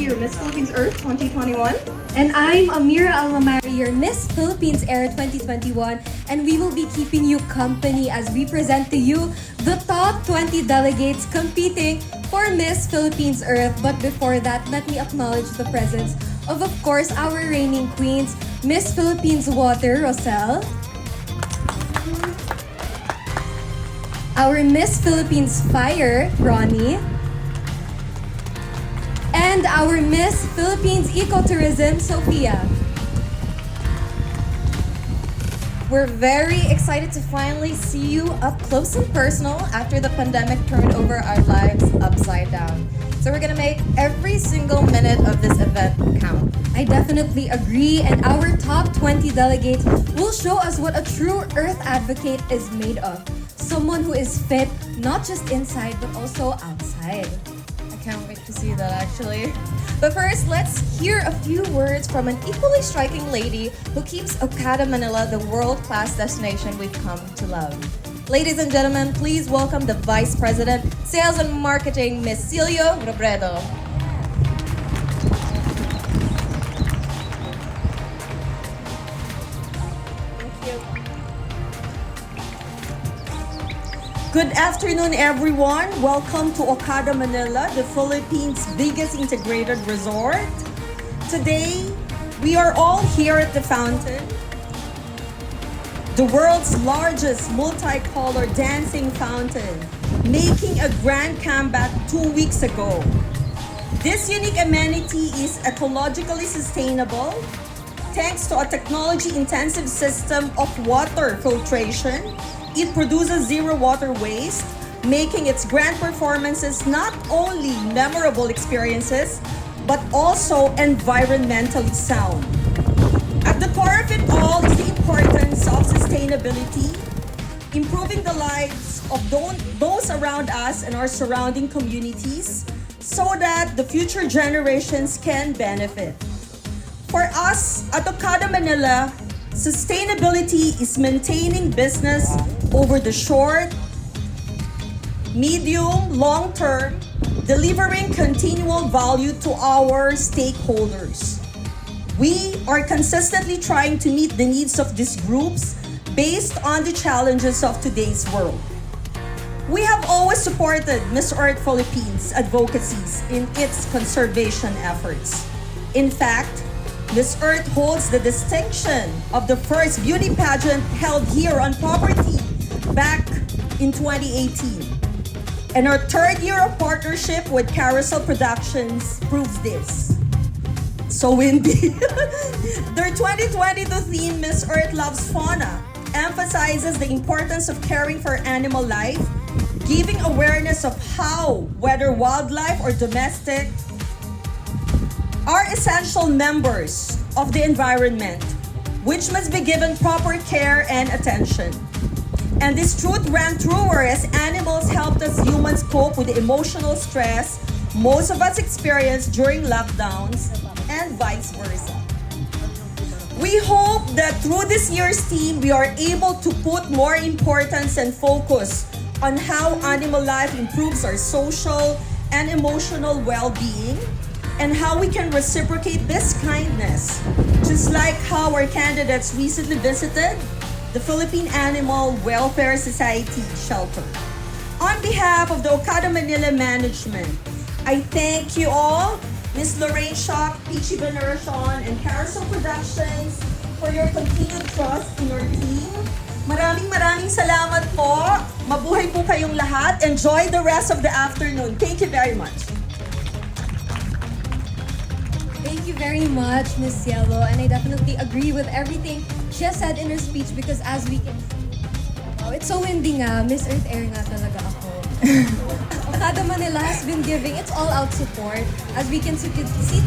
Your Miss Philippines Earth 2021. And I'm Amira Almamari, your Miss Philippines Era 2021, and we will be keeping you company as we present to you the top 20 delegates competing for Miss Philippines Earth. But before that, let me acknowledge the presence of course, our reigning queens, Miss Philippines Water, Rosel, our Miss Philippines Fire, Ronnie, and our Miss Philippines Ecotourism, Sophia. We're very excited to finally see you up close and personal after the pandemic turned over our lives upside down. So we're gonna make every single minute of this event count. I definitely agree, and our top 20 delegates will show us what a true Earth advocate is made of. Someone who is fit, not just inside, but also outside. Can't wait to see that actually. But first, let's hear a few words from an equally striking lady who keeps Okada Manila the world-class destination we've come to love. Ladies and gentlemen, please welcome the Vice President, Sales and Marketing, Ms. Celio Robredo. Good afternoon, everyone. Welcome to Okada Manila, the Philippines' biggest integrated resort. Today, we are all here at the fountain, the world's largest multicolor dancing fountain, making a grand comeback 2 weeks ago. This unique amenity is ecologically sustainable thanks to a technology-intensive system of water filtration. It produces zero water waste, making its grand performances not only memorable experiences, but also environmentally sound. At the core of it all is the importance of sustainability, improving the lives of those around us and our surrounding communities so that the future generations can benefit. For us at Okada Manila, sustainability is maintaining business over the short, medium, long term, delivering continual value to our stakeholders. We are consistently trying to meet the needs of these groups based on the challenges of today's world. We have always supported Miss Earth Philippines advocacies in its conservation efforts. In fact, Miss Earth holds the distinction of the first beauty pageant held here on property back in 2018. And our third year of partnership with Carousel Productions proves this. So indeed, their 2022 theme, Miss Earth Loves Fauna, emphasizes the importance of caring for animal life, giving awareness of how, whether wildlife or domestic, are essential members of the environment, which must be given proper care and attention. And this truth ran truer as animals helped us humans cope with the emotional stress most of us experience during lockdowns and vice versa. We hope that through this year's team, we are able to put more importance and focus on how animal life improves our social and emotional well-being, and how we can reciprocate this kindness, just like how our candidates recently visited the Philippine Animal Welfare Society shelter. On behalf of the Okada Manila management, I thank you all, Ms. Lorraine Shock, Peachy Veneracion, and Carousel Productions for your continued trust in our team. Maraming salamat po. Mabuhay po kayong lahat. Enjoy the rest of the afternoon. Thank you very much. Thank you very much, Miss Yellow, and I definitely agree with everything she has said in her speech because as we can... Oh, it's so windy nga. Miss Earth Air nga talaga ako. Okada Manila has been giving its all-out support as we can see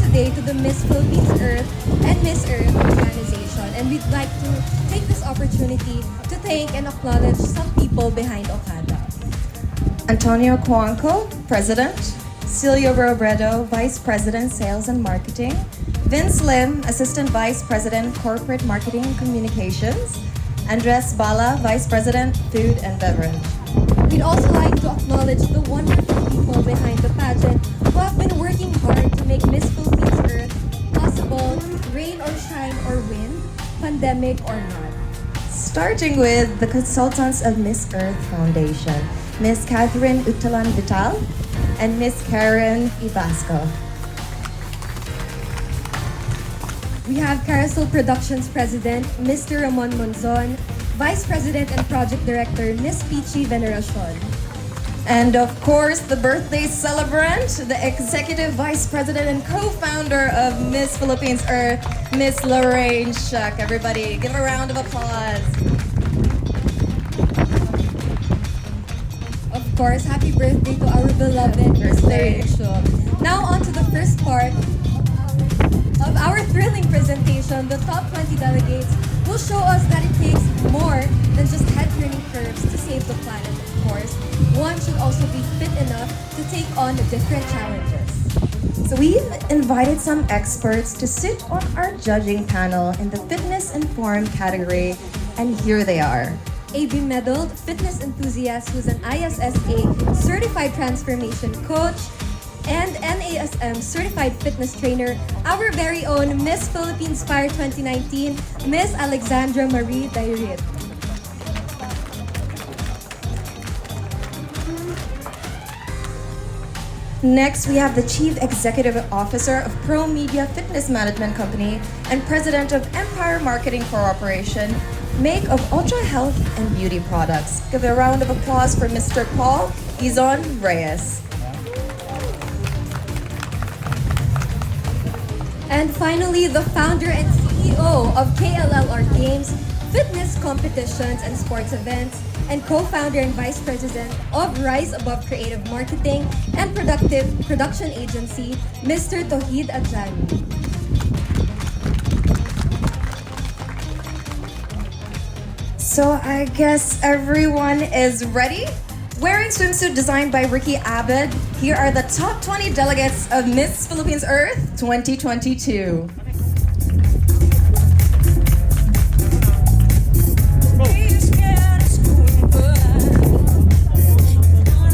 today to the Miss Philippines Earth and Miss Earth organization. And we'd like to take this opportunity to thank and acknowledge some people behind Okada. Antonio Cuanco, President. Celio Robredo, Vice President, Sales and Marketing. Vince Lim, Assistant Vice President, Corporate Marketing and Communications. Andres Bala, Vice President, Food and Beverage. We'd also like to acknowledge the wonderful people behind the pageant who have been working hard to make Miss Philippines Earth possible, rain or shine or wind, pandemic or not. Starting with the consultants of Miss Earth Foundation, Miss Catherine Utalan Vital and Miss Karen Ibasco. We have Carousel Productions President, Mr. Ramon Monzon, Vice President and Project Director, Miss Peachy Veneracion. And of course, the birthday celebrant, the Executive Vice President and co-founder of Miss Philippines Earth, Miss Lorraine Shuck. Everybody, give a round of applause. Of course, happy birthday to our beloved Miss Lorraine Shuck. Now on to the first part of our thrilling presentation. The top 20 delegates will show us that it takes more than just head-turning curves to save the planet, of course. One should also be fit enough to take on different challenges. So we've invited some experts to sit on our judging panel in the fitness and form category, and here they are. AB medaled fitness enthusiast who's an ISSA certified transformation coach and NASM certified fitness trainer, our very own Miss Philippines Fire 2019, Miss Alexandra Marie Dairit. Next, we have the Chief Executive Officer of Pro Media Fitness Management Company and President of Empire Marketing Corporation, make of ultra health and beauty products. Give a round of applause for Mr. Paul Izon Reyes. And finally, the founder and CEO of KLLR Games, fitness competitions and sports events, and co-founder and vice president of Rise Above Creative Marketing and Production Agency, Mr. Tohid Adjani. So I guess everyone is ready? Wearing swimsuit designed by Ricky Abed, here are the top 20 delegates of Miss Philippines Earth 2022.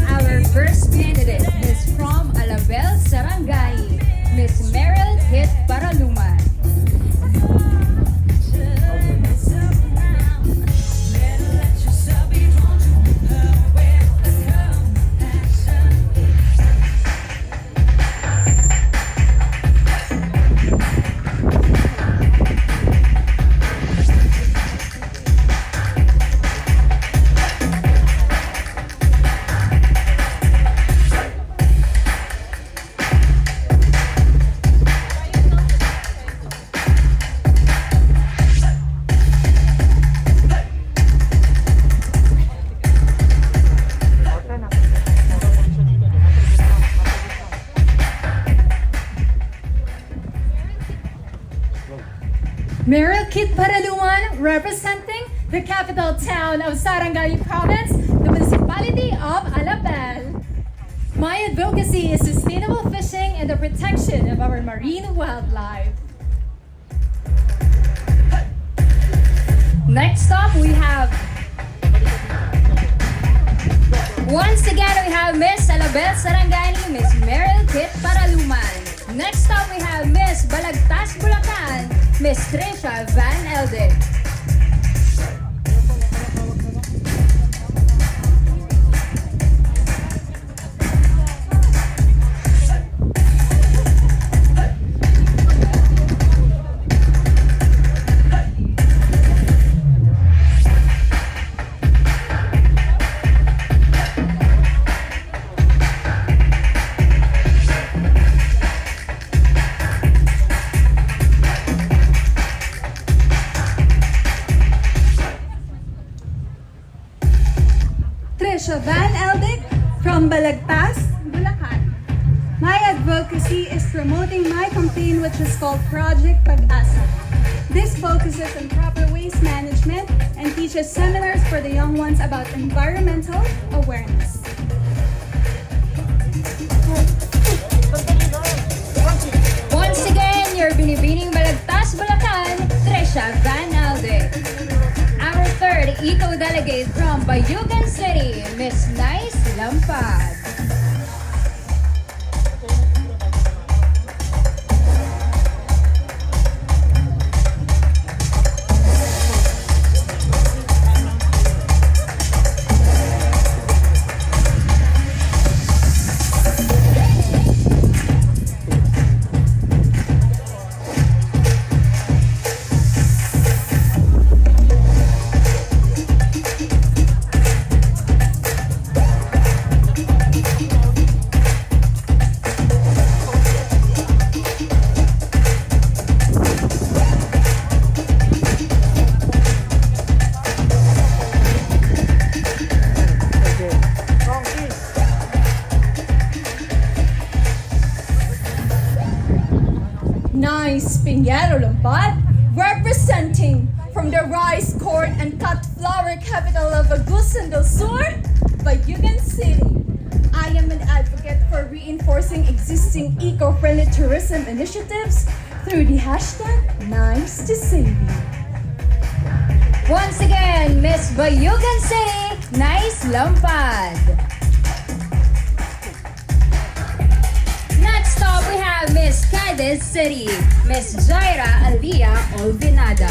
Our first candidate is from Alabel, Sarangay, Miss Meryl Hit Paraluman. Meryl Kit Paraluman, representing the capital town of Sarangay Province, the municipality of Alabel. My advocacy is sustainable fishing and the protection of our marine wildlife. Next up, we have... Once again, we have Miss Alabel Sarangani, Miss Meryl Kit Paraluman. Next up, we have Miss Balagtas Bulacan, Miss Trisha Van Elde. Trisha Van Eldick from Balagtas, Bulacan. My advocacy is promoting my campaign, which is called Project Pag-asa. This focuses on proper waste management and teaches seminars for the young ones about environmental awareness. Once again, your binibining Balagtas Bulacan, Trisha Van Alde. Our third eco-delegate from Bayugan City, Miss Nice Lampad. Nice Piñero Lampad, representing from the rice, corn, and cut flour capital of Agusan del Sur, Bayugan City. I am an advocate for reinforcing existing eco-friendly tourism initiatives through the hashtag Nice to Save You. Once again, Miss Bayugan City, Nice Lampad. Next up, we have Miss Cadiz City, Miss Jaira Alia Olvinada.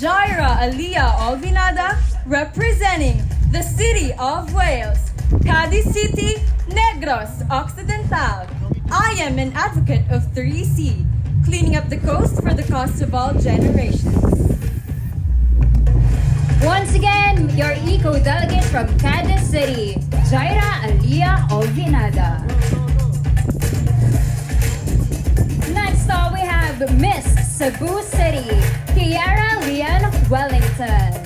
Jaira Alia Olvinada, representing the City of Wales, Cadiz City, Negros Occidental. I am an advocate of 3C, cleaning up the coast for the cost of all generations. Once again, your eco-delegate from Cadiz City, Jaira Alia Olvinada. Next up, we have Miss Cebu City, Kiara Lian Wellington.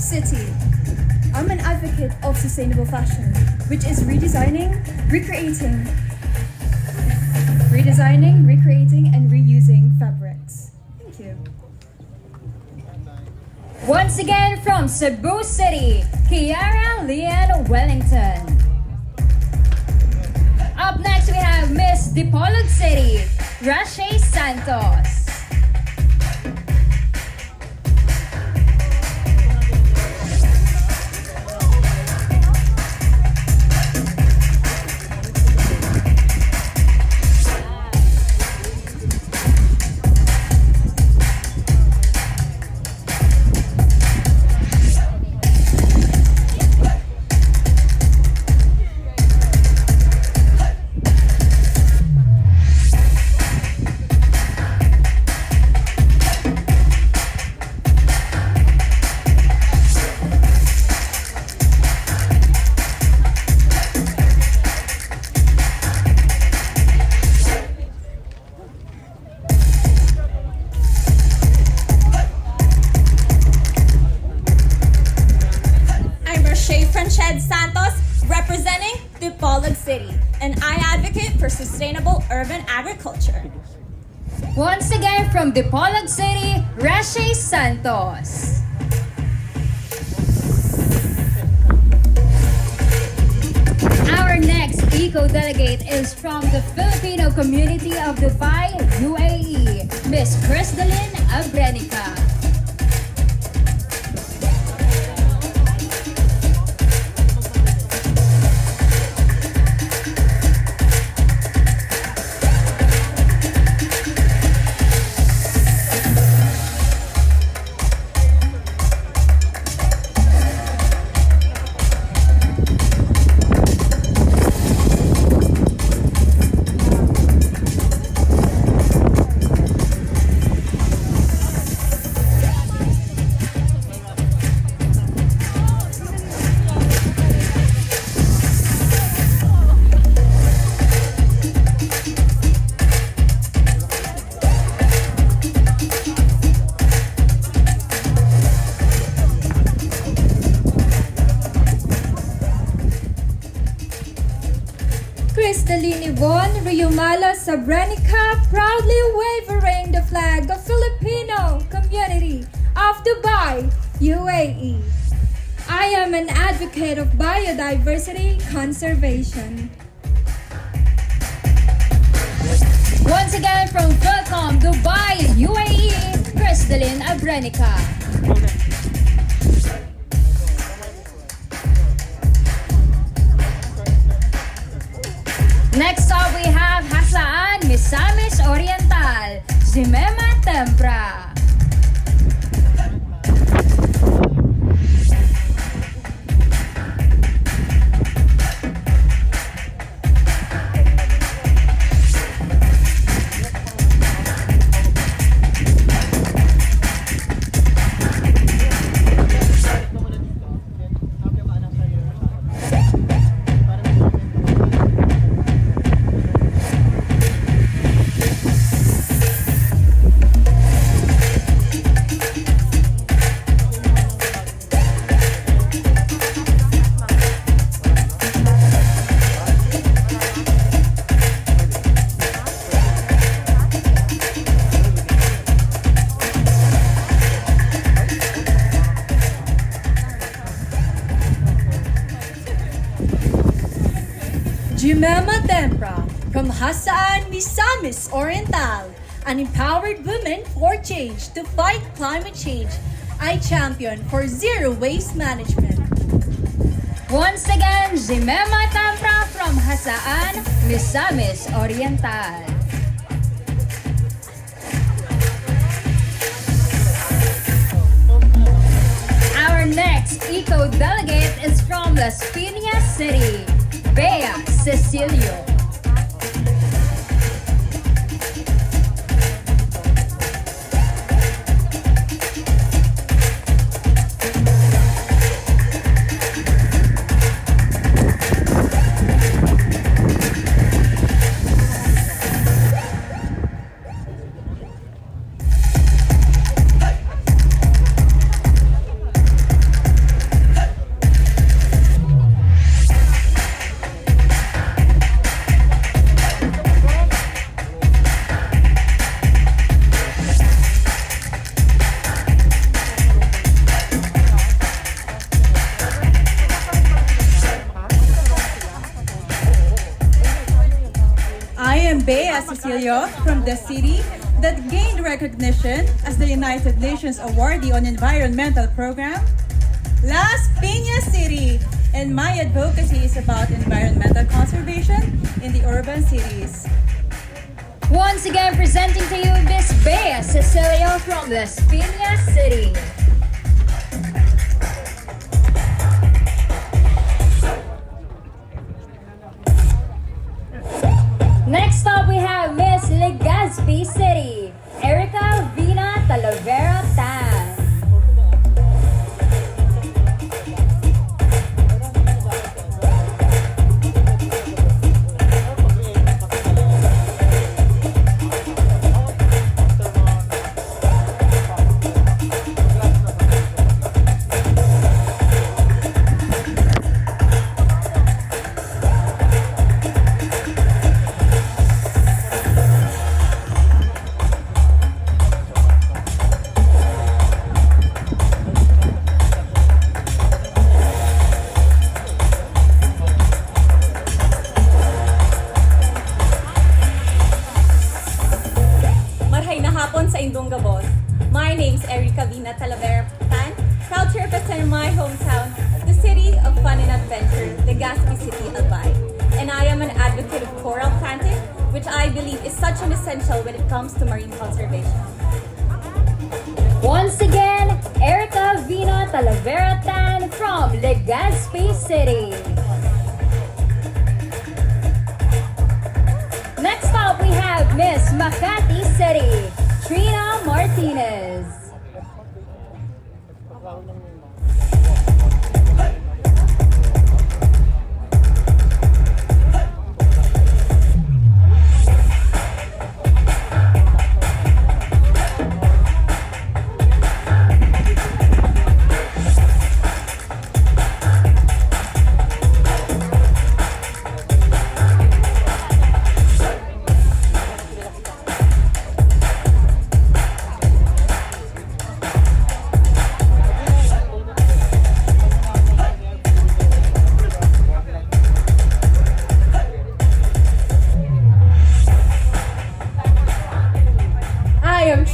City. I'm an advocate of sustainable fashion, which is redesigning, recreating, and reusing fabrics. Thank you. Once again from Cebu City, Kiara Leanne Wellington. Up next we have Miss Dipolog City, Rashay Santos. representing Dipolog City, and I advocate for sustainable urban agriculture. Once again from Dipolog City, Rashay Santos. Our next eco-delegate is from the Filipino community of Dubai, UAE, Miss Crystalline Abrenica. Crystalline Yvonne Riumala Sabrenica proudly waving the flag of Filipino community of Dubai, UAE. I am an advocate of biodiversity conservation. Once again from Welcome Dubai, UAE, Crystalline Abrenica. Next up, we have Hasaan Misamis Oriental, Zimema Tempra. Jimema Tempra from Hasaan Misamis Oriental, an empowered woman for change to fight climate change. I champion for zero waste management. Once again, Zimema Tempra from Hasaan Misamis Oriental. Our next eco-delegate is from Las Piñas City, Bea Cecilio. Cecilio from the city that gained recognition as the United Nations Awardee on Environmental Program. Las Piñas City, and my advocacy is about environmental conservation in the urban cities. Once again, presenting to you Miss Bea Cecilio from Las Piñas City. Next up, we have Miss Legazpi City, Erica Vina Talavera Tan. Sa Indong Gabos. My name's Erica Vina Talavera Tan, proud to represent my hometown, the city of fun and adventure, Legazpi City, Albay. And I am an advocate of coral planting, which I believe is such an essential when it comes to marine conservation. Once again, Erica Vina Talavera Tan from Legazpi City. Next up, we have Miss Makati City, Trina Martinez.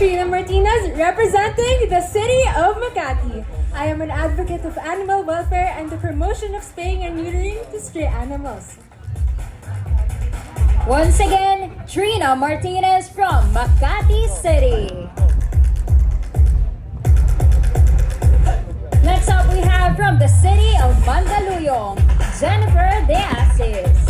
Trina Martinez, representing the city of Makati. I am an advocate of animal welfare and the promotion of spaying and neutering to stray animals. Once again, Trina Martinez from Makati City. Next up, we have from the city of Mandaluyong, Jennifer De Asis.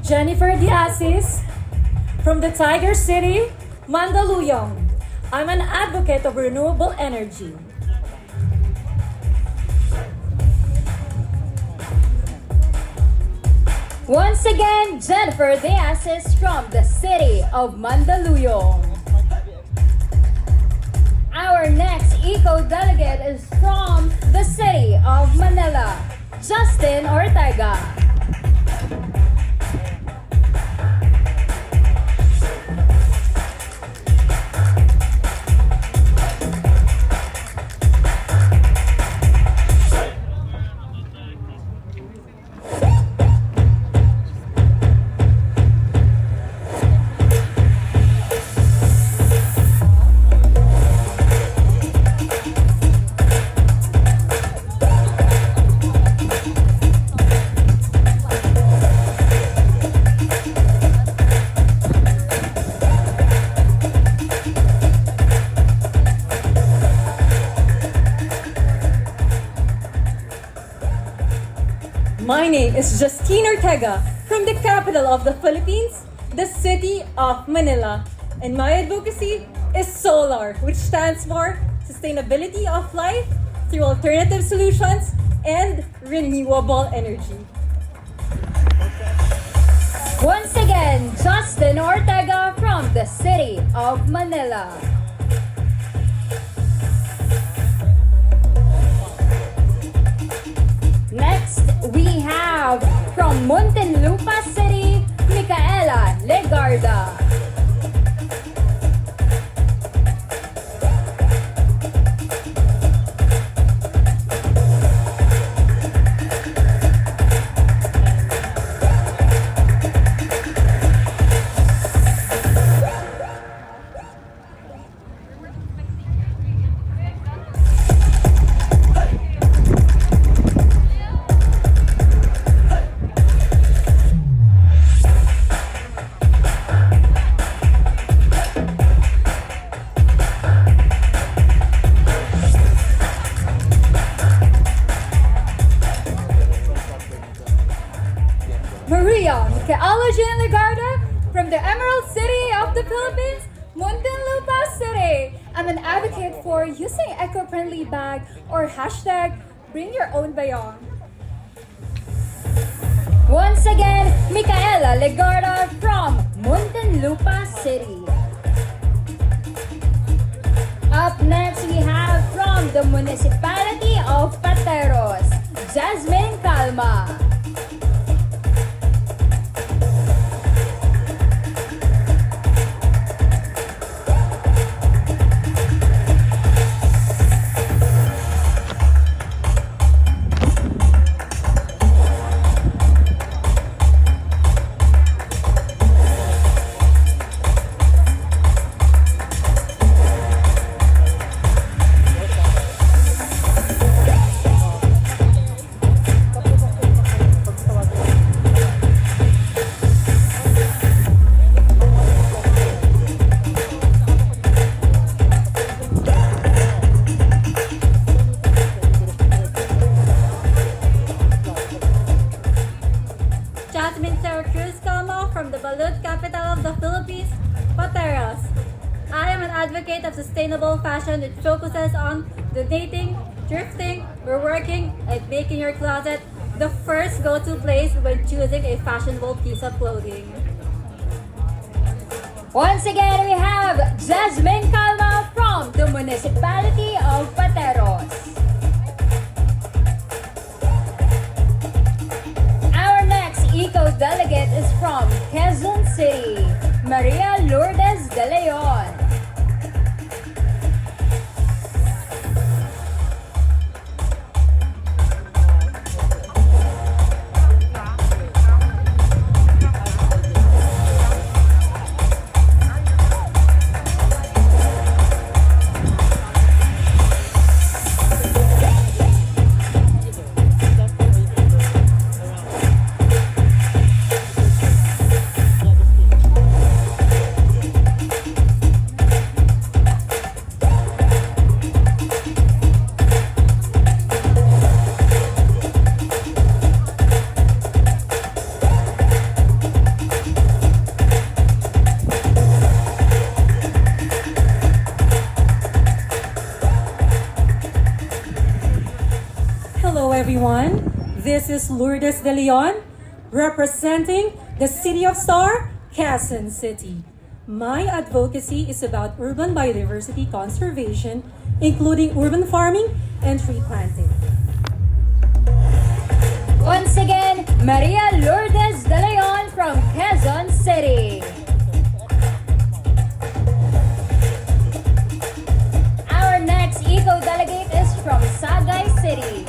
Jennifer De Asis from the Tiger City, Mandaluyong. I'm an advocate of renewable energy. Once again, Jennifer De Asis from the city of Mandaluyong. Our next eco-delegate is from the city of Manila, Justin Ortega. name is Justine Ortega from the capital of the Philippines, the city of Manila. And my advocacy is SOLAR, which stands for Sustainability of Life through Alternative Solutions and Renewable Energy. Once again, Justin Ortega from the city of Manila. Next, we have from Muntinlupa City, Micaela Legarda. Maria Micaela Jean Legarda from the Emerald City of the Philippines, Muntinlupa City. I'm an advocate for using eco-friendly bag or hashtag bring your own bayong. Once again, Micaela Legarda from Muntinlupa City. Up next, we have from the municipality of Pateros, Jasmine Calma. Jasmine Sarah Cruz Calma from the Balut capital of the Philippines, Pateros. I am an advocate of sustainable fashion that focuses on donating, thrifting, reworking, and making your closet the first go-to place when choosing a fashionable piece of clothing. Once again, we have Jasmine Calma from the municipality of Pateros. Our next eco-delegate is from Quezon City, Maria Lourdes de Leon. Hello everyone, this is Lourdes de Leon, representing the City of Star, Quezon City. My advocacy is about urban biodiversity conservation, including urban farming and tree planting. Once again, Maria Lourdes de Leon from Quezon City. Our next eco-delegate is from Sagay City,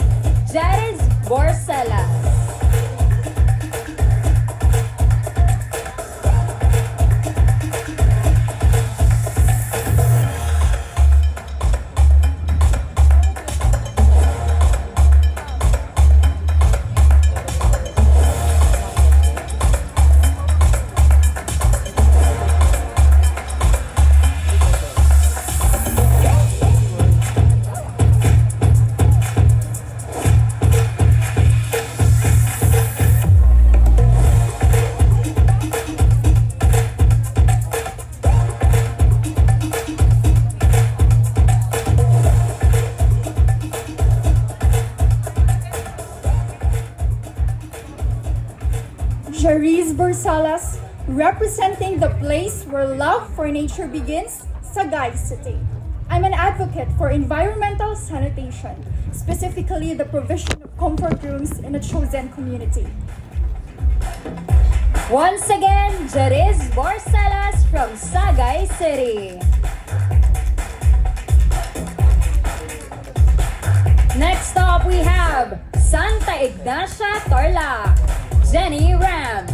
Jaris Borcelas. Salas, representing the place where love for nature begins, Sagay City. I'm an advocate for environmental sanitation, specifically the provision of comfort rooms in a chosen community. Once again, Jeriz Borsalas from Sagay City. Next up, we have Santa Ignacia, Tarlac, Jenny Ram.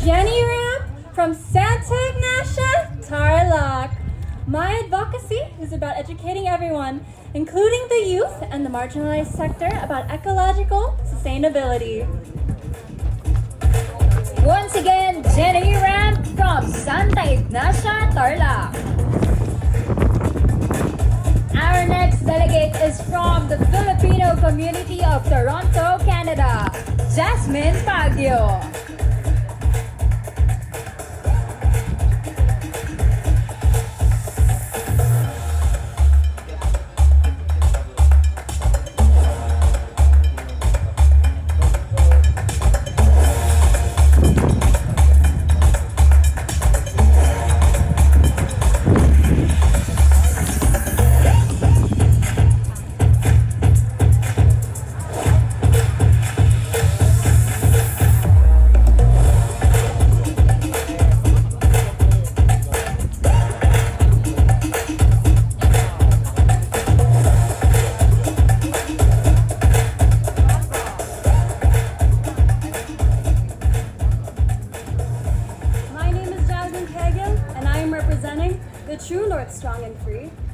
Jenny Ram from Santa Ignacia, Tarlac. My advocacy is about educating everyone, including the youth and the marginalized sector, about ecological sustainability. Once again, Jenny Ram from Santa Ignacia, Tarlac. Our next delegate is from the Filipino community of Toronto, Canada, Jasmine Baguio.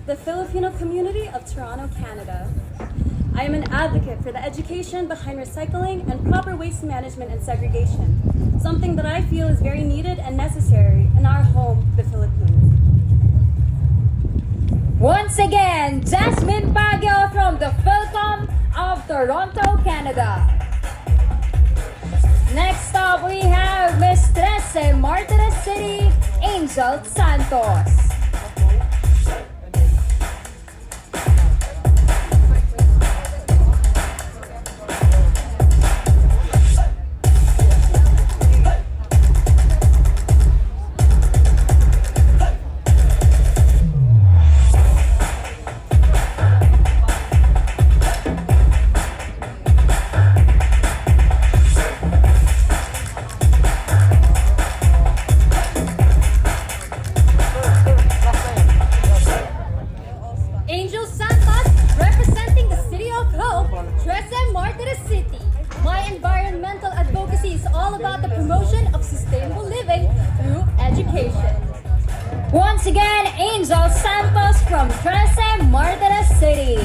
The Filipino community of Toronto, Canada. I am an advocate for the education behind recycling and proper waste management and segregation, something that I feel is very needed and necessary in our home, the Philippines. Once again, Jasmine Baguio from the Philcom of Toronto, Canada. Next up, we have Miss 13 Martires City, Angel Santos. Once again, Angel Santos from 13 Martires City.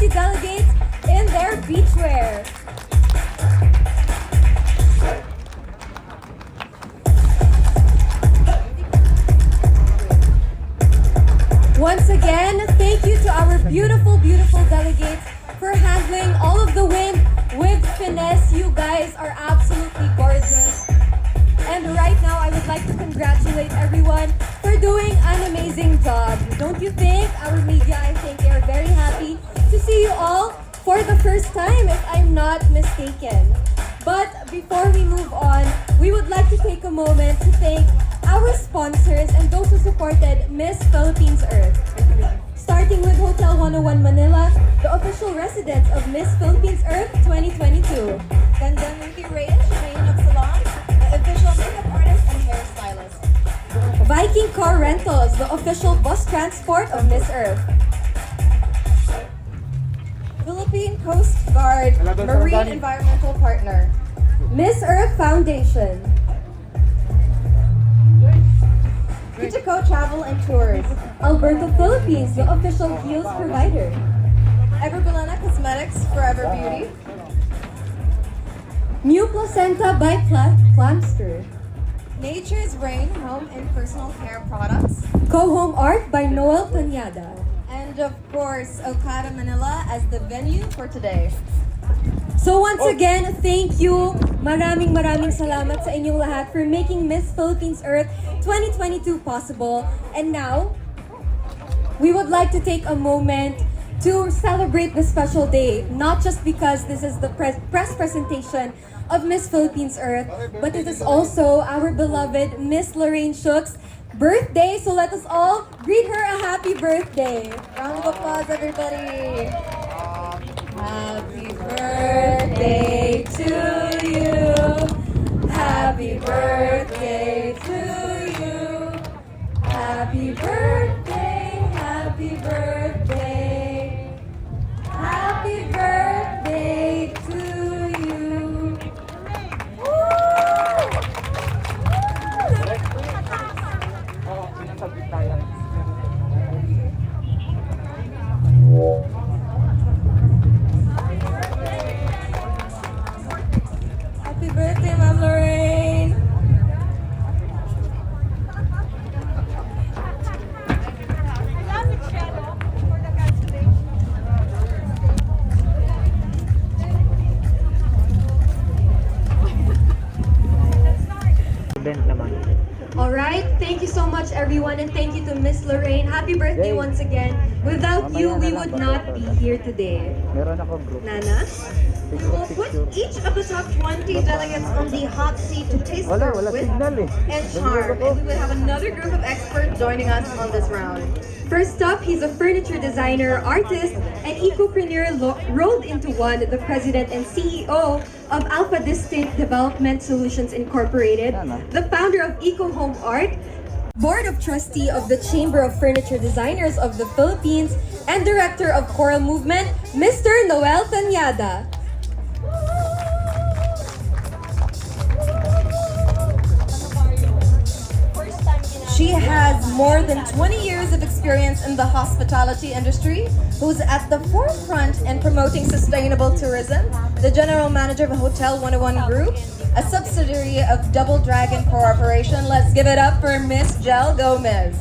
Delegates in their beachwear. Once again, thank you to our beautiful, beautiful delegates for handling all of the wind with finesse. You guys are absolutely gorgeous. And right now, I would like to congratulate everyone for doing an amazing job. Don't you think? Our media, I think, they are very happy to see you all for the first time, if I'm not mistaken. But before we move on, we would like to take a moment to thank our sponsors and those who supported Miss Philippines Earth. Starting with Hotel 101 Manila, the official residence of Miss Philippines Earth 2022. Ganda Beauty Range, Rain of Salons, the official makeup artist and hairstylist. Viking Car Rentals, the official bus transport of Miss Earth. Philippine Coast Guard, Marine Environmental Partner. Miss Earth Foundation. Kitiko Travel and Tours, Alberta, Philippines, the official heels provider. Everbalena Cosmetics, Forever Beauty. New Placenta by Plamster. Nature's Rain Home and Personal Care Products. Co-Home Art by Noel Tanyada. And of course, Okada Manila as the venue for today. So once again, thank you. Maraming salamat sa inyong lahat for making Miss Philippines Earth 2022 possible. And now, we would like to take a moment to celebrate this special day, not just because this is the press presentation of Miss Philippines Earth, but it is also our beloved Miss Lorraine Shook's birthday. So let us all greet her a happy birthday. Round of applause, everybody. Happy birthday to you. Happy birthday to you. Happy birthday, happy birthday. Happy birthday to you. Happy birthday, Ma'am Lorraine. Alright, thank you so much everyone, and thank you to Miss Lorraine. Happy birthday once again. Without you, we would not be here today. Nana? We will put each of the top 20 delegates on the hot seat to taste their wit and charm. And we will have another group of experts joining us on this round. First up, he's a furniture designer, artist, and ecopreneur rolled into one, the president and CEO of Alpha Distinct Development Solutions Incorporated, the founder of Eco Home Art, Board of Trustee of the Chamber of Furniture Designers of the Philippines, and Director of Choral Movement, Mr. Noel Tanyada. She has more than 20 years of experience in the hospitality industry, who's at the forefront in promoting sustainable tourism, the general manager of Hotel 101 Group, a subsidiary of Double Dragon Corporation. Let's give it up for Miss Jel Gomez.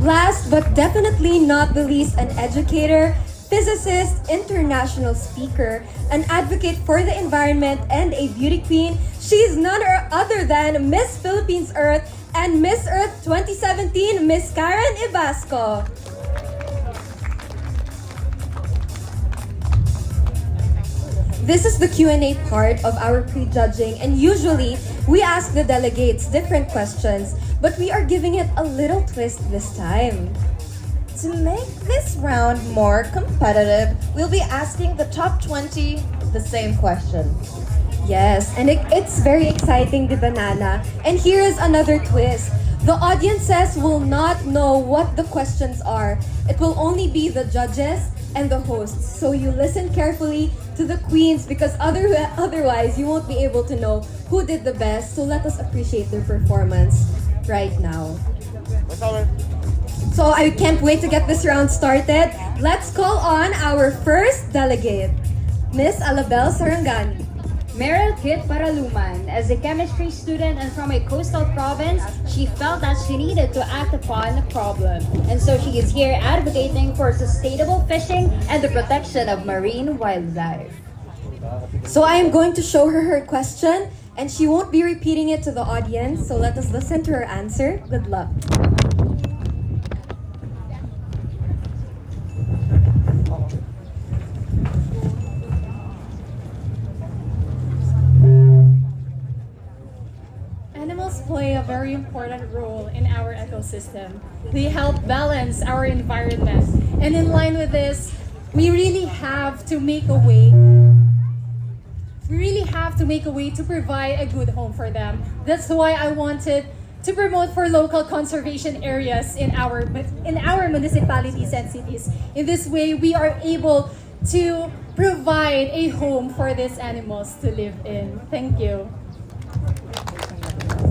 Last but definitely not the least, an educator, physicist, international speaker, an advocate for the environment, and a beauty queen. She's none other than Miss Philippines Earth and Miss Earth 2017, Miss Karen Ibasco. This is the Q&A part of our prejudging, and usually we ask the delegates different questions, but we are giving it a little twist this time. To make this round more competitive, we'll be asking the top 20 the same question. Yes, and it's very exciting, the banana. And here is another twist. The audiences will not know what the questions are. It will only be the judges and the hosts. So you listen carefully to the queens, because otherwise you won't be able to know who did the best. So let us appreciate their performance right now. So I can't wait to get this round started. Let's call on our first delegate, Miss Alabel Sarangani. Meryl Kit Paraluman. As a chemistry student and from a coastal province, she felt that she needed to act upon the problem. And so she is here advocating for sustainable fishing and the protection of marine wildlife. So I am going to show her question, and she won't be repeating it to the audience. So let us listen to her answer. Good luck. Animals play a very important role in our ecosystem. They help balance our environment. And in line with this, we really have to make a way we really have to make a way to provide a good home for them. That's why I wanted to promote for local conservation areas in our municipalities and cities. In this way, we are able to provide a home for these animals to live in. Thank you.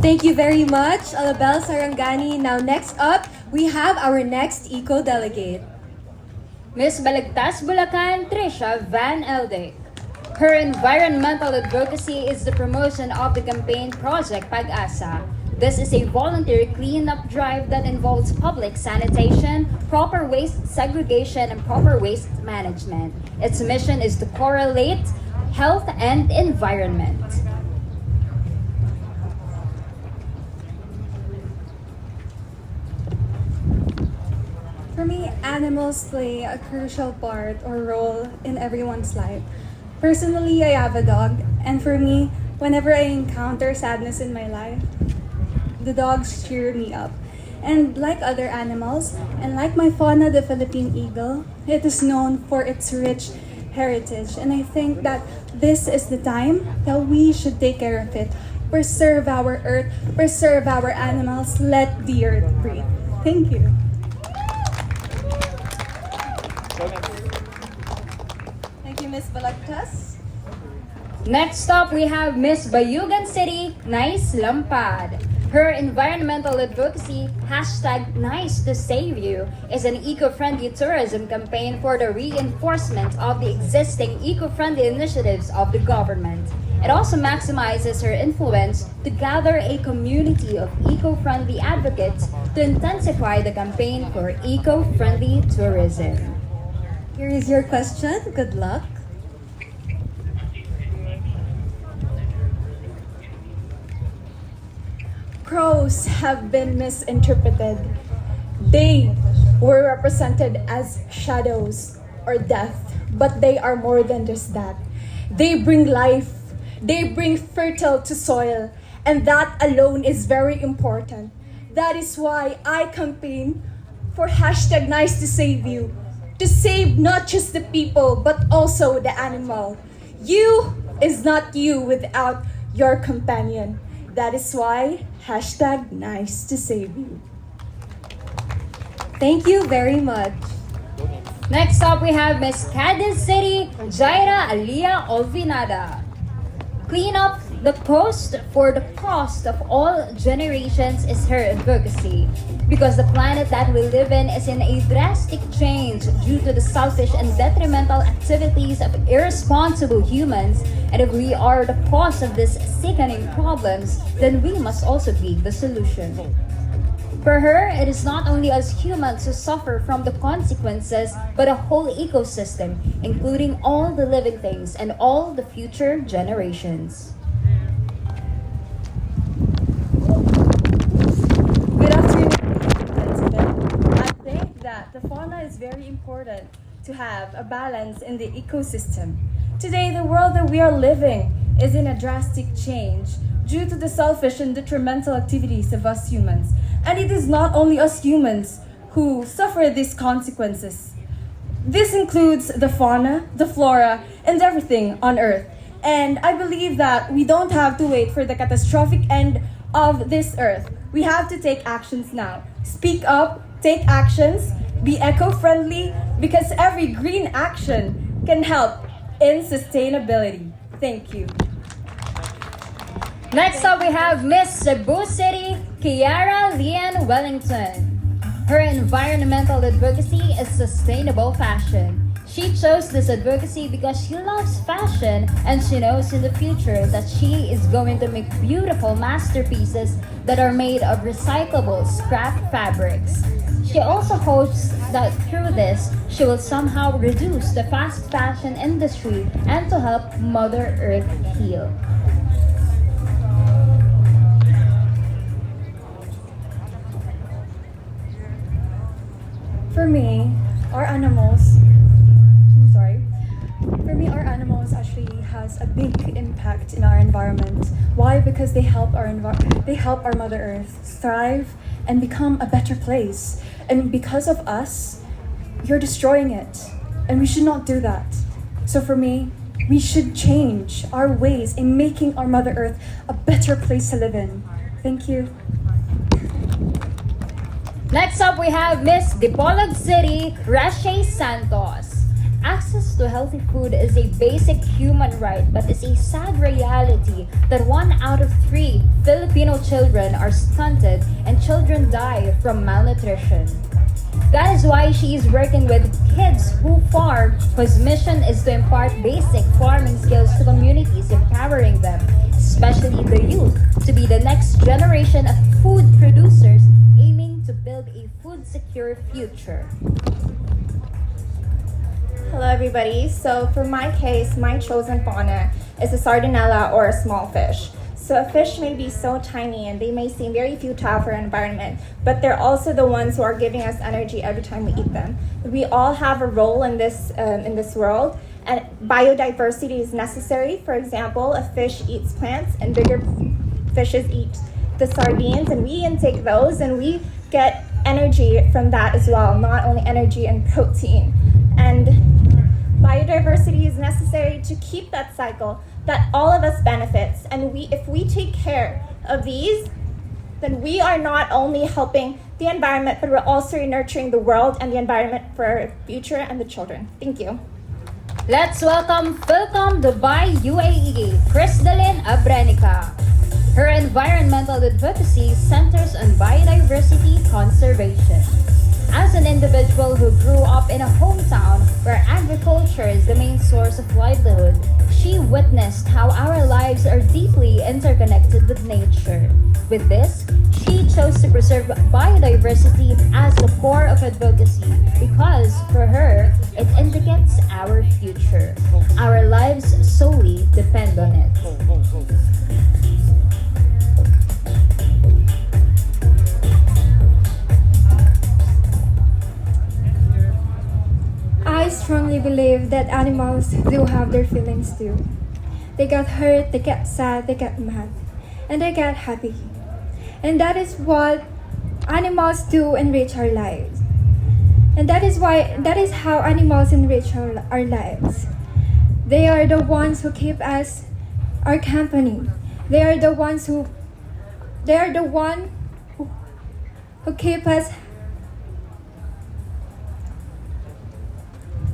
Thank you very much, Alabel Sarangani. Now next up, we have our next Eco Delegate. Miss Balagtas Bulacan, Trisha Van Eldik. Her environmental advocacy is the promotion of the campaign Project Pag-asa. This is a voluntary cleanup drive that involves public sanitation, proper waste segregation, and proper waste management. Its mission is to correlate health and environment. For me, animals play a crucial part or role in everyone's life. Personally, I have a dog, and for me, whenever I encounter sadness in my life, the dogs cheer me up. And like other animals, and like my fauna, the Philippine eagle, it is known for its rich heritage. And I think that this is the time that we should take care of it. Preserve our earth, preserve our animals, let the earth breathe. Thank you. Thank you, Miss Balagtas. Next up, we have Miss Bayugan City, Nice Lampad. Her environmental advocacy, #Nice to Save You, is an eco-friendly tourism campaign for the reinforcement of the existing eco-friendly initiatives of the government. It also maximizes her influence to gather a community of eco-friendly advocates to intensify the campaign for eco-friendly tourism. Here is your question. Good luck. Crows have been misinterpreted. They were represented as shadows or death, but they are more than just that. They bring life, they bring fertile to soil, and that alone is very important. That is why I campaign for #Nice to Save You, to save not just the people, but also the animal. You is not you without your companion. That is why #Nice to Save You. Thank you very much. Next up, we have Miss Cadiz City, Jaira Alia Olvinada. Clean up the coast for the cost of all generations is her advocacy. Because the planet that we live in is in a drastic change due to the selfish and detrimental activities of irresponsible humans. And if we are the cause of these sickening problems, then we must also be the solution. For her, it is not only us humans who suffer from the consequences, but a whole ecosystem, including all the living things and all the future generations. Good afternoon, I think that the fauna is very important to have a balance in the ecosystem. Today, the world that we are living is in a drastic change due to the selfish and detrimental activities of us humans. And it is not only us humans who suffer these consequences. This includes the fauna, the flora, and everything on Earth. And I believe that we don't have to wait for the catastrophic end of this Earth. We have to take actions now. Speak up, take actions, be eco-friendly, because every green action can help in sustainability. Thank you. Next up, we have Miss Cebu City, Kiara Lian Wellington. Her environmental advocacy is sustainable fashion. She chose this advocacy because she loves fashion and she knows in the future that she is going to make beautiful masterpieces that are made of recyclable scrap fabrics. She also hopes that through this, she will somehow reduce the fast fashion industry and to help Mother Earth heal. For me, our animals actually has a big impact in our environment. Why? Because they help our Mother Earth thrive and become a better place. And because of us, you're destroying it. And we should not do that. So for me, We should change our ways in making our Mother Earth a better place to live in. Thank you. Next up, we have Miss Dipolog City, Rache Santos. Access to healthy food is a basic human right, but it's a sad reality that 1 out of 3 Filipino children are stunted and children die from malnutrition. That is why she is working with Kids Who Farm, whose mission is to impart basic farming skills to communities, empowering them, especially the youth, to be the next generation of food producers, aiming to build a food-secure future. Hello everybody. So for my case, my chosen fauna is a sardinella or a small fish. So a fish may be so tiny and they may seem very futile for our environment, but they're also the ones who are giving us energy every time we eat them. We all have a role in this world, and biodiversity is necessary. For example, a fish eats plants and bigger fishes eat the sardines, and we intake those and we get energy from that as well, not only energy and protein. And biodiversity is necessary to keep that cycle that all of us benefits. And if we take care of these, then we are not only helping the environment, but we're also nurturing the world and the environment for our future and the children. Thank you. Let's welcome Philcom Dubai UAE, Crystalline Abrenica. Her environmental advocacy centers on biodiversity conservation. As an individual who grew up in a hometown where agriculture is the main source of livelihood, she witnessed how our lives are deeply interconnected with nature. With this, she chose to preserve biodiversity as the core of advocacy because, for her, it indicates our future. Our lives solely depend on it. I strongly believe that animals do have their feelings too. They get hurt, they get sad, they get mad, and they get happy. And that is what animals do enrich our lives. And that is how animals enrich our lives. They are the ones who keep us our company. They are the one who keep us.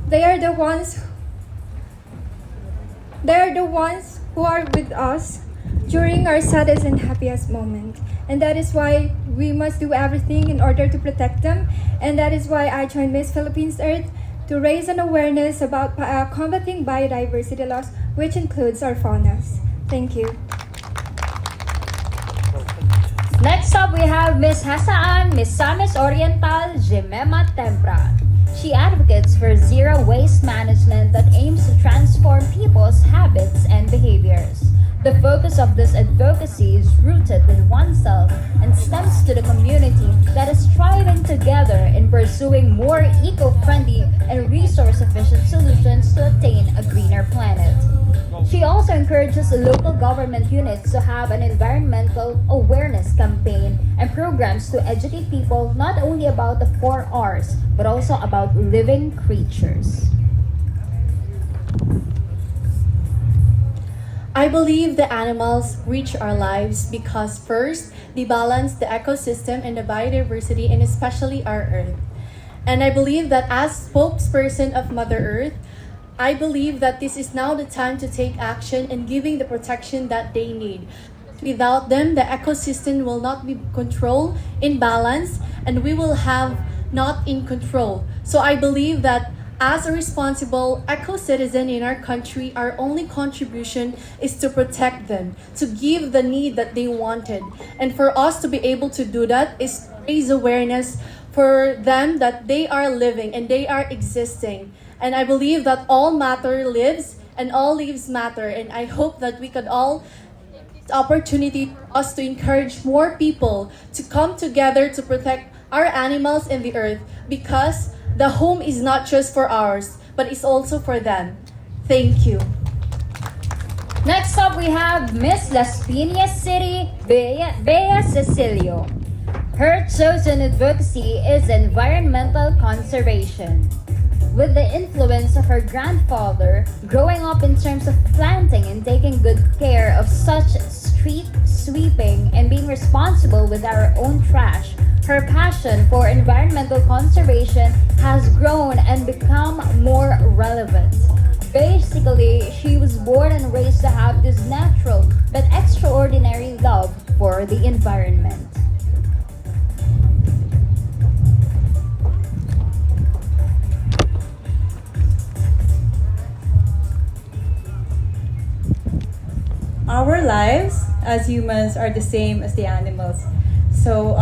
They are the ones who are with us during our saddest and happiest moment. And that is why we must do everything in order to protect them. And that is why I joined Miss Philippines Earth to raise an awareness about combating biodiversity loss, which includes our faunas. Thank you. Next up, we have Miss Hasaan Misamis Oriental Jimema Tempra. She advocates for zero waste management that aims to transform people's habits and behaviors. The focus of this advocacy is rooted in oneself and stems to the community that is striving together in pursuing more eco-friendly and resource-efficient solutions to attain a greener planet. She also encourages local government units to have an environmental awareness campaign and programs to educate people not only about the 4 R's, but also about living creatures. I believe the animals reach our lives because first, they balance the ecosystem and the biodiversity and especially our Earth. And I believe that as spokesperson of Mother Earth, I believe that this is now the time to take action and giving the protection that they need. Without them, the ecosystem will not be controlled in balance and we will have not in control. So I believe that as a responsible eco-citizen in our country, our only contribution is to protect them, to give the need that they wanted. And for us to be able to do that is raise awareness for them that they are living and they are existing. And I believe that all matter lives and all lives matter. And I hope that we could all opportunity for us to encourage more people to come together to protect our animals and the earth, because the home is not just for ours, but it's also for them. Thank you. Next up, we have Miss Las Piñas City, Bea Cecilio. Her chosen advocacy is environmental conservation. With the influence of her grandfather, growing up in terms of planting and taking good care of such street sweeping and being responsible with our own trash, her passion for environmental conservation has grown and become more relevant. Basically, she was born and raised to have this natural but extraordinary love for the environment. Our lives as humans are the same as the animals. So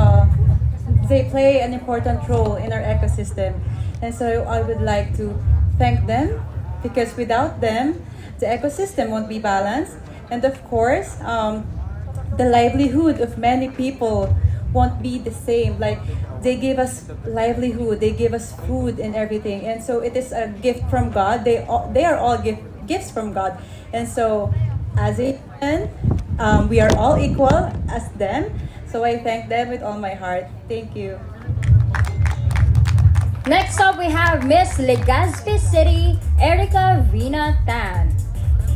they play an important role in our ecosystem. And so I would like to thank them because without them, the ecosystem won't be balanced. And of course, the livelihood of many people won't be the same. Like they give us livelihood, they give us food and everything. And so it is a gift from God. They are all gifts from God. And so as a human, we are all equal as them. So I thank them with all my heart. Thank you. Next up, we have Miss Legazpi City, Erica Vina Tan.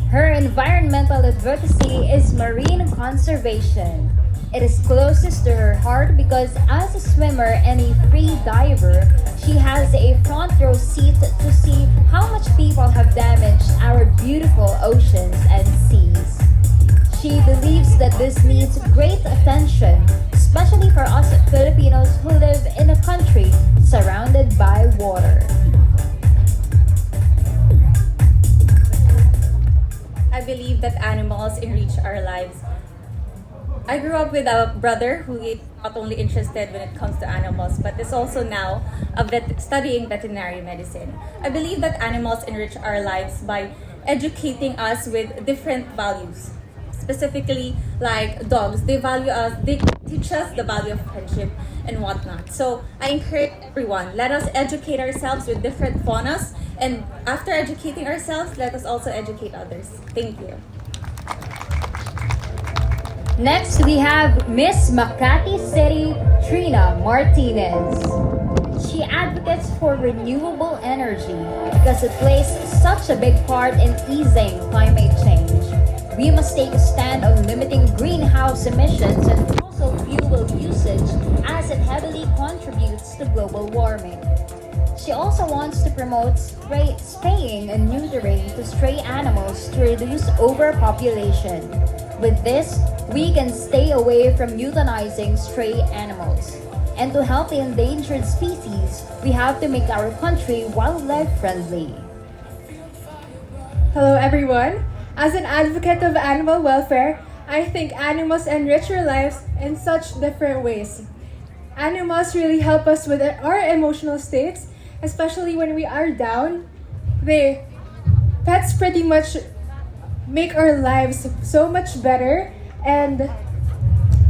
Her environmental advocacy is marine conservation. It is closest to her heart because as a swimmer and a free diver, she has a front row seat to see how much people have damaged our beautiful oceans and seas. She believes that this needs great attention, especially for us Filipinos who live in a country surrounded by water. I believe that animals enrich our lives. I grew up with a brother who is not only interested when it comes to animals, but is also now studying veterinary medicine. I believe that animals enrich our lives by educating us with different values. Specifically, like dogs, they value us, they teach us the value of friendship and whatnot. So I encourage everyone, let us educate ourselves with different faunas, and after educating ourselves, let us also educate others. Thank you. Next, we have Miss Makati City, Trina Martinez. She advocates for renewable energy because it plays such a big part in easing climate change. We must take a stand on limiting greenhouse emissions and fossil fuel usage as it heavily contributes to global warming. She also wants to promote spaying and neutering to stray animals to reduce overpopulation. With this, we can stay away from euthanizing stray animals. And to help the endangered species, we have to make our country wildlife friendly. Hello everyone. As an advocate of animal welfare, I think animals enrich our lives in such different ways. Animals really help us with our emotional states, especially when we are down. Pets pretty much make our lives so much better, and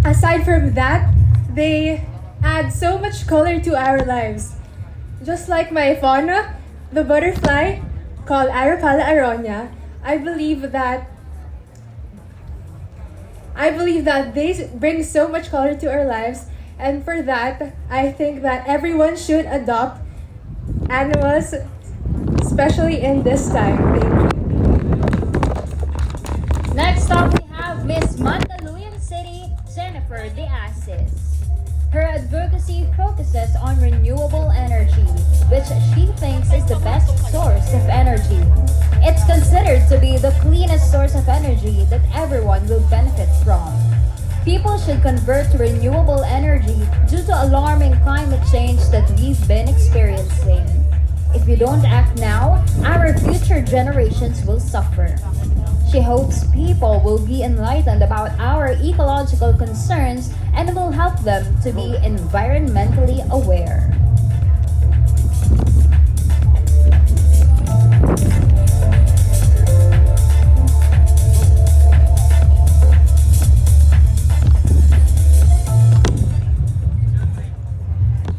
aside from that, they add so much color to our lives. Just like my fauna, the butterfly called Arapala aronia, I believe that they bring so much color to our lives, and for that, I think that everyone should adopt animals, especially in this time. Thank you. Next up, we have Miss Mandaluyong City, Jennifer De Asis. Her advocacy focuses on renewable energy, which she thinks is the best source of energy. It's considered to be the cleanest source of energy that everyone will benefit from. People should convert to renewable energy due to alarming climate change that we've been experiencing. If we don't act now, our future generations will suffer. She hopes people will be enlightened about our ecological concerns and will help them to be environmentally aware.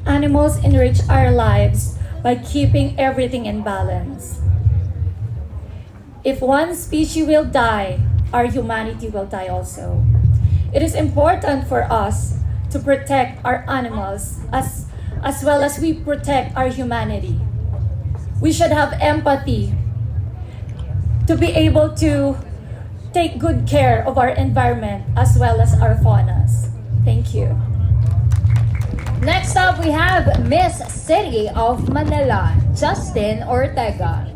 Animals enrich our lives by keeping everything in balance. If one species will die, our humanity will die also. It is important for us to protect our animals as well as we protect our humanity. We should have empathy to be able to take good care of our environment as well as our faunas. Thank you. Next up, we have Miss City of Manila, Justin Ortega.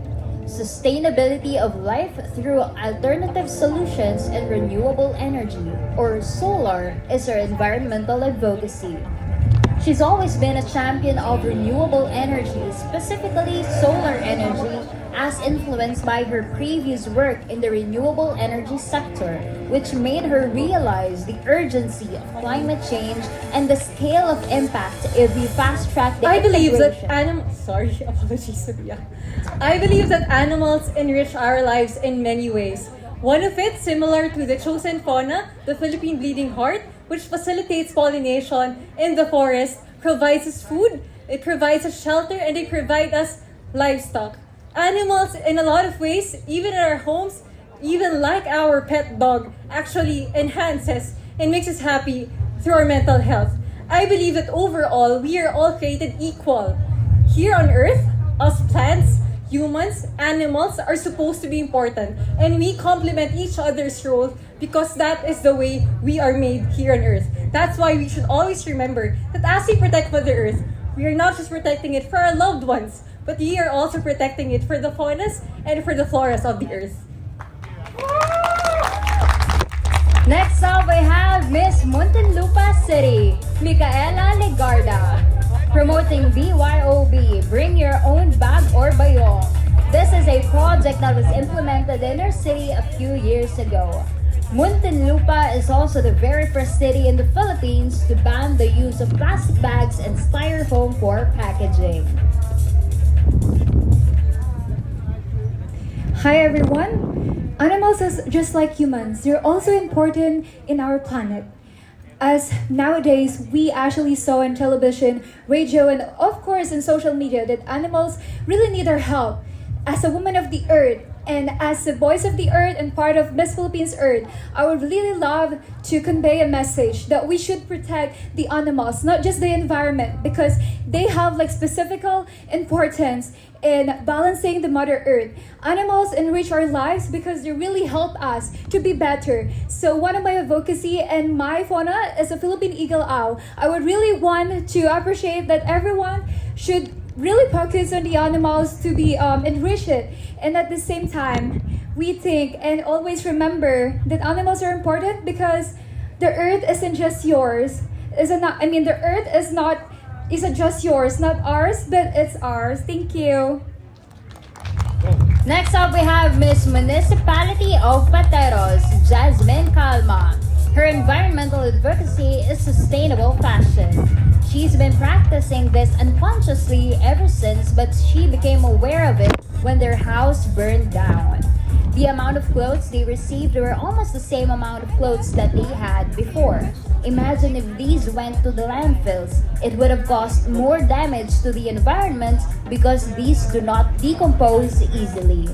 Sustainability of life through alternative solutions and renewable energy, or solar, is her environmental advocacy. She's always been a champion of renewable energy, specifically solar energy, as influenced by her previous work in the renewable energy sector, which made her realize the urgency of climate change and the scale of impact if we fast-track the I believe that integration. apologies, Sophia. I believe that animals enrich our lives in many ways. One of it, similar to the chosen fauna, the Philippine bleeding heart, which facilitates pollination in the forest, provides us food, it provides us shelter, and they provide us livestock. Animals, in a lot of ways, even in our homes, even like our pet dog, actually enhances and makes us happy through our mental health. I believe that overall, we are all created equal. Here on Earth, us plants, humans, animals are supposed to be important, and we complement each other's role because that is the way we are made here on Earth. That's why we should always remember that as we protect Mother Earth, we are not just protecting it for our loved ones, but we are also protecting it for the faunas and for the floras of the Earth. Next up, we have Miss Muntinlupa City, Micaela Legarda, promoting BYOB, Bring Your Own Bag or Bayong. This is a project that was implemented in our city a few years ago. Muntinlupa is also the very first city in the Philippines to ban the use of plastic bags and styrofoam for packaging. Hi everyone! Animals are just like humans. They're also important in our planet. As nowadays, we actually saw in television, radio, and of course in social media that animals really need our help. As a woman of the earth, and as a voice of the earth and part of Miss Philippines Earth, I would really love to convey a message that we should protect the animals, not just the environment, because they have like specific importance in balancing the Mother Earth. Animals enrich our lives because they really help us to be better. So one of my advocacy and my fauna is a Philippine eagle owl. I would really want to appreciate that everyone should really focus on the animals to be enriched, and at the same time we think and always remember that animals are important because the earth isn't just yours. The earth isn't just yours, not ours, but it's ours. Thank you. Next up, we have Miss Municipality of Pateros, Jasmine Calma. Her environmental advocacy is sustainable fashion. She's been practicing this unconsciously ever since, but she became aware of it when their house burned down. The amount of clothes they received were almost the same amount of clothes that they had before. Imagine if these went to the landfills. It would have caused more damage to the environment because these do not decompose easily.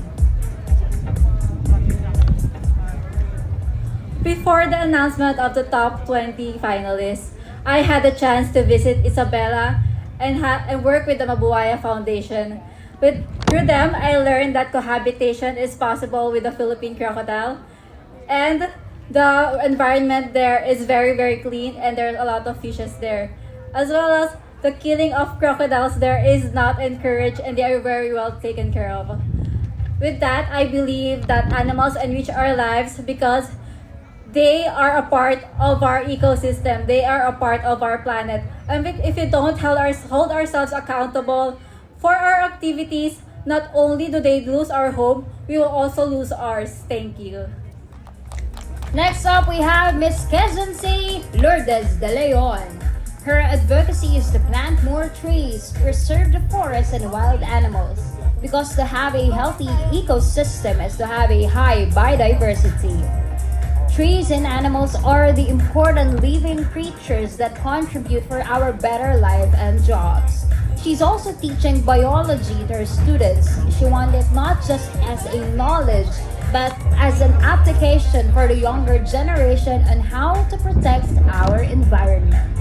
Before the announcement of the top 20 finalists, I had a chance to visit Isabela and work with the Mabuaya Foundation. Through them, I learned that cohabitation is possible with the Philippine crocodile, and the environment there is very, very clean, and there are a lot of fishes there. As well as the killing of crocodiles there is not encouraged, and they are very well taken care of. With that, I believe that animals enrich our lives because they are a part of our ecosystem. They are a part of our planet. And if we don't hold ourselves accountable for our activities, not only do they lose our home, we will also lose ours. Thank you. Next up, we have Miss Quezon City, Lourdes de Leon. Her advocacy is to plant more trees, preserve the forests and wild animals. Because to have a healthy ecosystem is to have a high biodiversity. Trees and animals are the important living creatures that contribute for our better life and jobs. She's also teaching biology to her students. She wanted it not just as a knowledge, but as an application for the younger generation on how to protect our environment.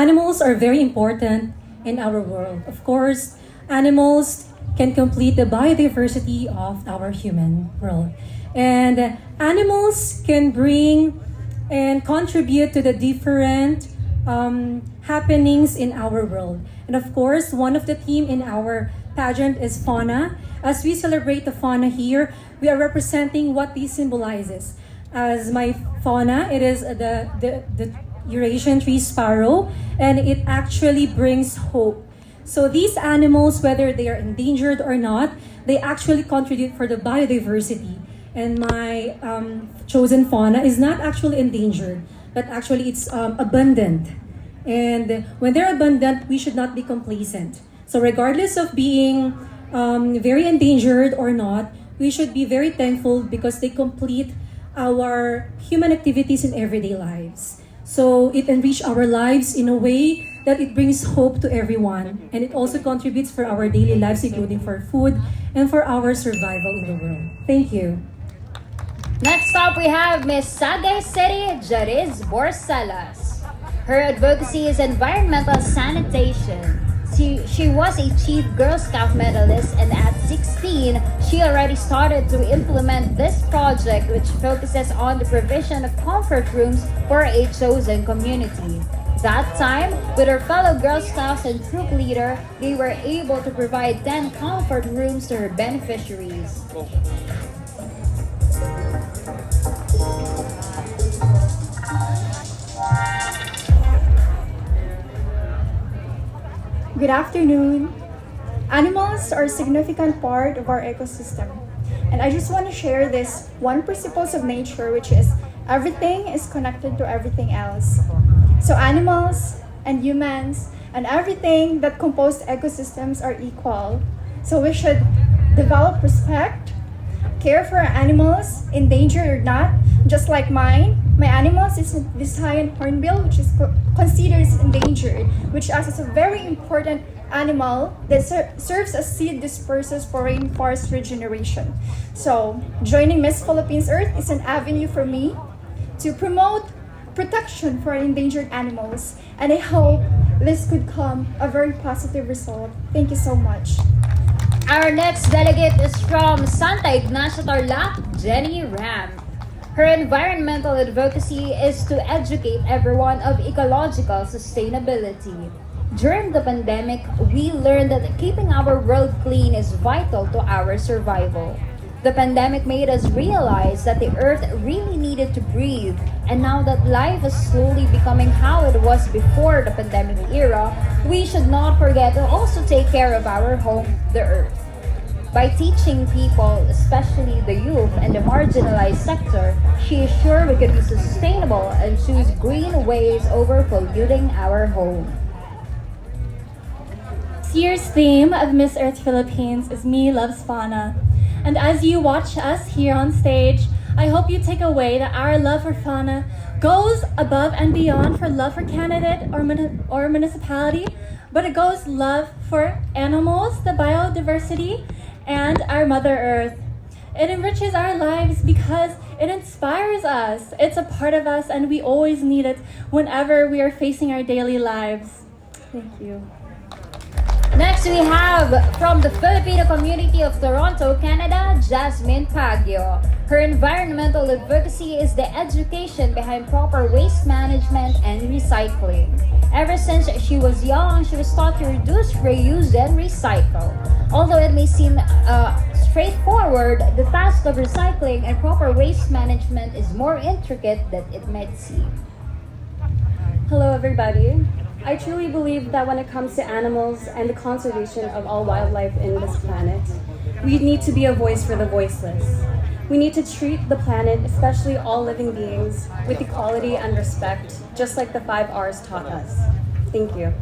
animals are very important in our world. Of course, animals can complete the biodiversity of our human world. And animals can bring and contribute to the different happenings in our world. And of course, one of the theme in our pageant is fauna. As we celebrate the fauna here, we are representing what this symbolizes. As my fauna, it is the Eurasian tree sparrow, and it actually brings hope. So these animals, whether they are endangered or not, they actually contribute for the biodiversity. And my chosen fauna is not actually endangered, but actually it's abundant. And when they're abundant, we should not be complacent. So regardless of being very endangered or not, we should be very thankful because they complete our human activities in everyday lives. So it enrich our lives in a way that it brings hope to everyone. And it also contributes for our daily lives, including for food and for our survival in the world. Thank you. Next up, we have Miss Sagay City, Jariz Borsalas. Her advocacy is environmental sanitation. She was a Chief Girl Scout medalist, and at 16, she already started to implement this project, which focuses on the provision of comfort rooms for a chosen community. That time, with her fellow Girl Scouts and troop leader, they were able to provide 10 comfort rooms to her beneficiaries. Good afternoon. Animals are a significant part of our ecosystem. And I just want to share this one principles of nature, which is everything is connected to everything else. So animals and humans and everything that compose ecosystems are equal. So we should develop respect, care for our animals, endangered or not, just like mine. My animals is this giant hornbill, which is considered endangered, which is a very important animal that serves as seed dispersers for rainforest regeneration. So joining Miss Philippines Earth is an avenue for me to promote protection for endangered animals, and I hope this could come a very positive result. Thank you so much. Our next delegate is from Santa Ignacio Tarlac, Jenny Ram. Her environmental advocacy is to educate everyone of ecological sustainability. During the pandemic, we learned that keeping our world clean is vital to our survival. The pandemic made us realize that the earth really needed to breathe, and now that life is slowly becoming how it was before the pandemic era, we should not forget to also take care of our home, the earth. By teaching people, especially the youth and the marginalized sector, she is sure we could be sustainable and choose green ways over polluting our home. This year's theme of Miss Earth Philippines is Me Loves Fauna. And as you watch us here on stage, I hope you take away that our love for fauna goes above and beyond for love for candidate or municipality, but it goes love for animals, the biodiversity, and our Mother Earth. It enriches our lives because it inspires us. It's a part of us, and we always need it whenever we are facing our daily lives. Thank you. Next, we have from the Filipino community of Toronto, Canada, Jasmine Pagyo. Her environmental advocacy is the education behind proper waste management and recycling. Ever since she was young, she was taught to reduce, reuse, and recycle. Although it may seem straightforward, the task of recycling and proper waste management is more intricate than it might seem. Hello everybody. I truly believe that when it comes to animals and the conservation of all wildlife in this planet, we need to be a voice for the voiceless. We need to treat the planet, especially all living beings, with equality and respect, just like the 5 R's taught us. Thank you.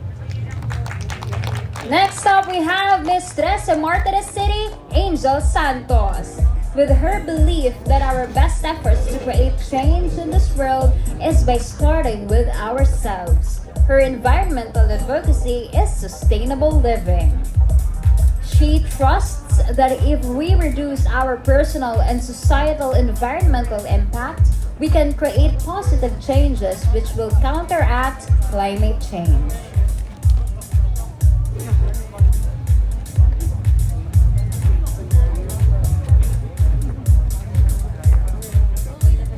Next up, we have Miss Teresa Martinez City, Angel Santos. With her belief that our best efforts to create change in this world is by starting with ourselves. Her environmental advocacy is sustainable living. She trusts that if we reduce our personal and societal environmental impact, we can create positive changes which will counteract climate change.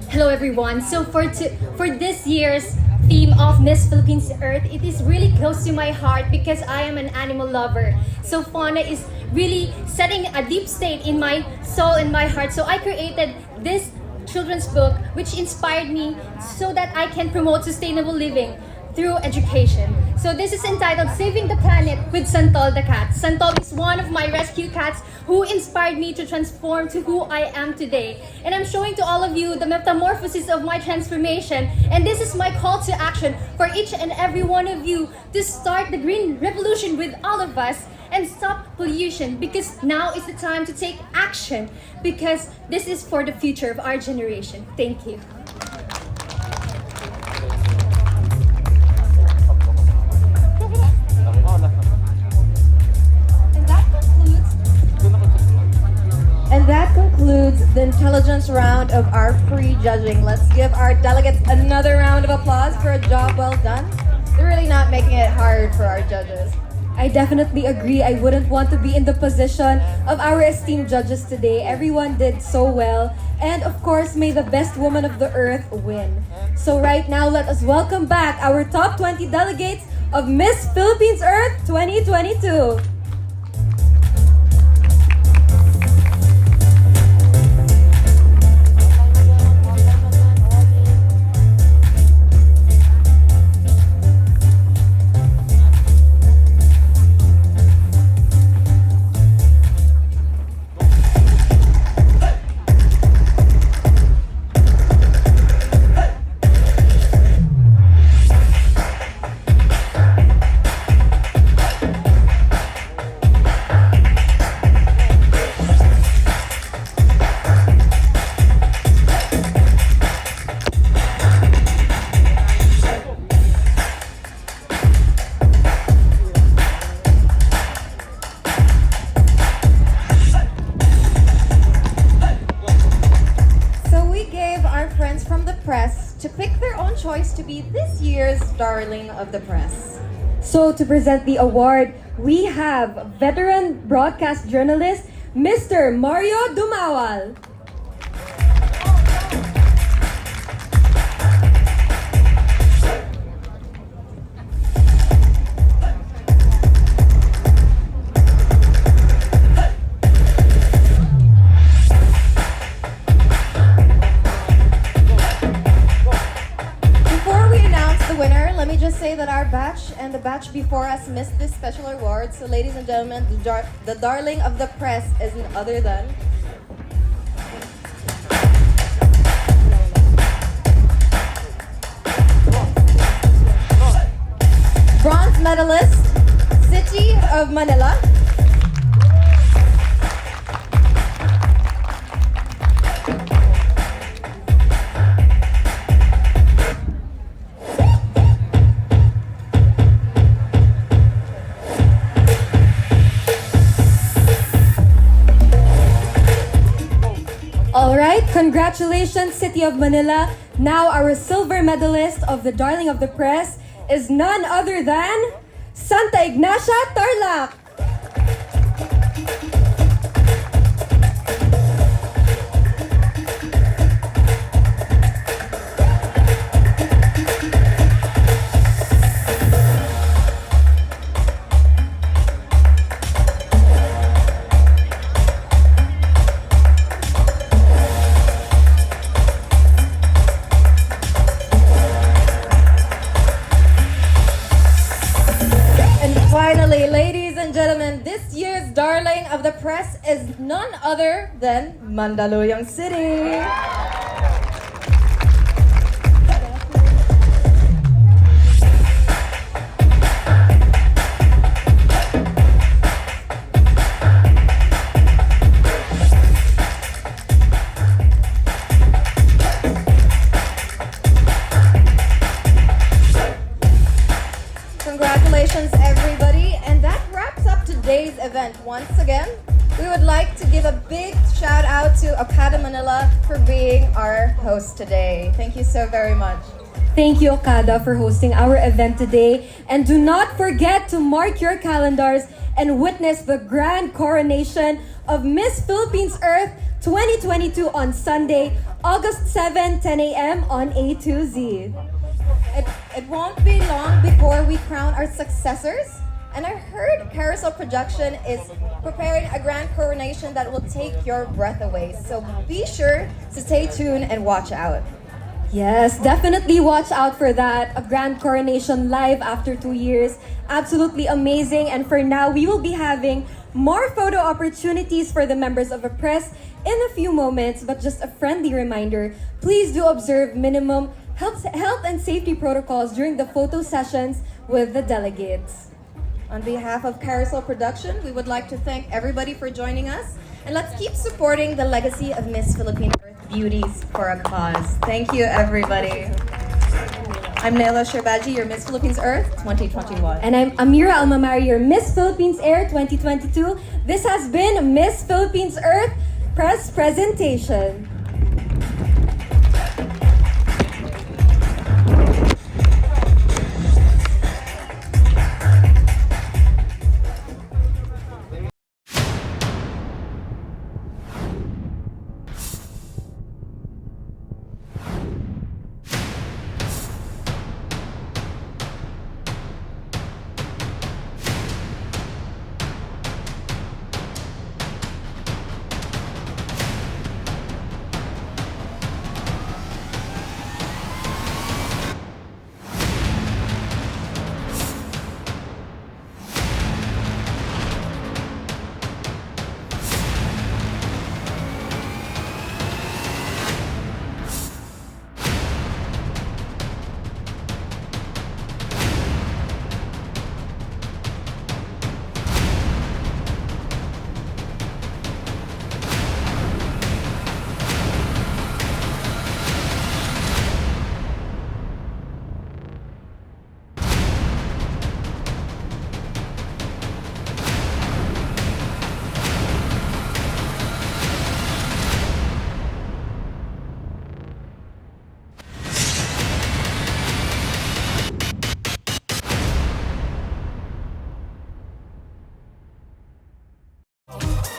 Hello everyone. So for this year's theme of Miss Philippines Earth, it is really close to my heart because I am an animal lover. So fauna is really setting a deep state in my soul and my heart. So I created this children's book which inspired me so that I can promote sustainable living through education. So this is entitled Saving the Planet with Santol the cat. Santol is one of my rescue cats who inspired me to transform to who I am today. And I'm showing to all of you the metamorphosis of my transformation. And this is my call to action for each and every one of you to start the green revolution with all of us and stop pollution, because now is the time to take action, because this is for the future of our generation. Thank you. And that concludes the intelligence round of our prejudging. Let's give our delegates another round of applause for a job well done. They're really not making it hard for our judges. I definitely agree. I wouldn't want to be in the position of our esteemed judges today. Everyone did so well. And of course, may the best woman of the earth win. So right now, let us welcome back our top 20 delegates of Miss Philippines Earth 2022. To pick their own choice to be this year's Darling of the Press. So to present the award, we have veteran broadcast journalist, Mr. Mario Dumawal. Say that our batch and the batch before us missed this special award. So ladies and gentlemen, the Darling of the Press is none other than bronze medalist, City of Manila. Alright, congratulations City of Manila. Now our silver medalist of the Darling of the Press is none other than Santa Ignacia Tarlac. Finally, ladies and gentlemen, this year's Darling of the Press is none other than Mandaluyong City. Congratulations, everybody. And that wraps up today's event. Once again, we would like to give a big shout out to Okada Manila for being our host today. Thank you so very much. Thank you, Okada, for hosting our event today. And do not forget to mark your calendars and witness the grand coronation of Miss Philippines Earth 2022 on Sunday, August 7, 10 a.m. on A2Z. It won't be long before we crown our successors. And I heard Carousel Production is preparing a grand coronation that will take your breath away. So be sure to stay tuned and watch out. Yes, definitely watch out for that. A grand coronation live after 2 years. Absolutely amazing. And for now, we will be having more photo opportunities for the members of the press in a few moments. But just a friendly reminder, please do observe minimum health and safety protocols during the photo sessions with the delegates. On behalf of Carousel Production, we would like to thank everybody for joining us. And let's keep supporting the legacy of Miss Philippine Earth Beauties for a cause. Thank you, everybody. I'm Nela Sherbaji, your Miss Philippines Earth 2021. And I'm Amira Almamari, your Miss Philippines Air 2022. This has been Miss Philippines Earth Press Presentation.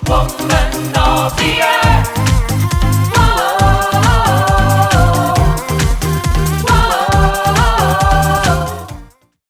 Woman of the Earth.